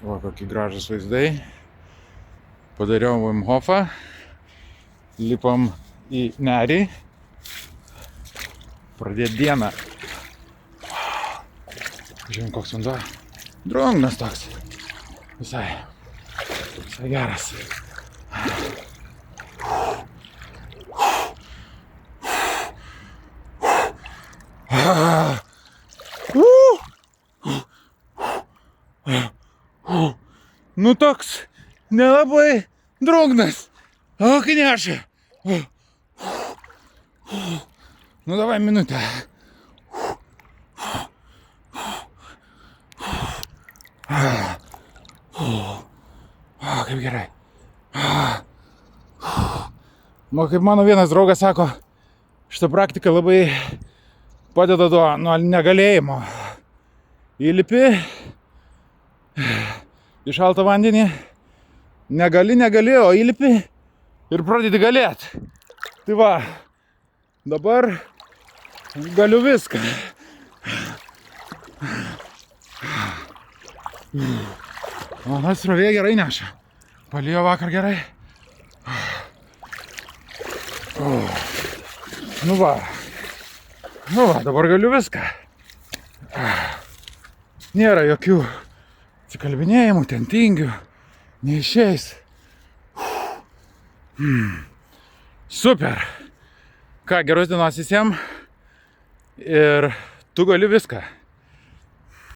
Va, kokie gražus vaizdai. Padariau Wim Hofą. Lipam į nerį. Pradėti dieną. Žiūrėjom, koks vanduo. Drungnas toks. Visai geras. Nu toks nelabai drungnas. O, kneša. Nu davai minutę. Kaip gerai. Nu, kaip mano vienas draugas sako, šitą praktiką labai padeda nuo negalėjimo. Įlipi į šaltą vandenį, negali, o įlipi ir pradedi galėt. Tai va, dabar galiu viską. O, srovė gerai neša. Palijo vakar gerai. Nu va, dabar galiu viską. Nėra jokių atsikalbinėjimų, ten tingių, neišeis. Super. Ką, geros dienos visiems ir tu gali viską.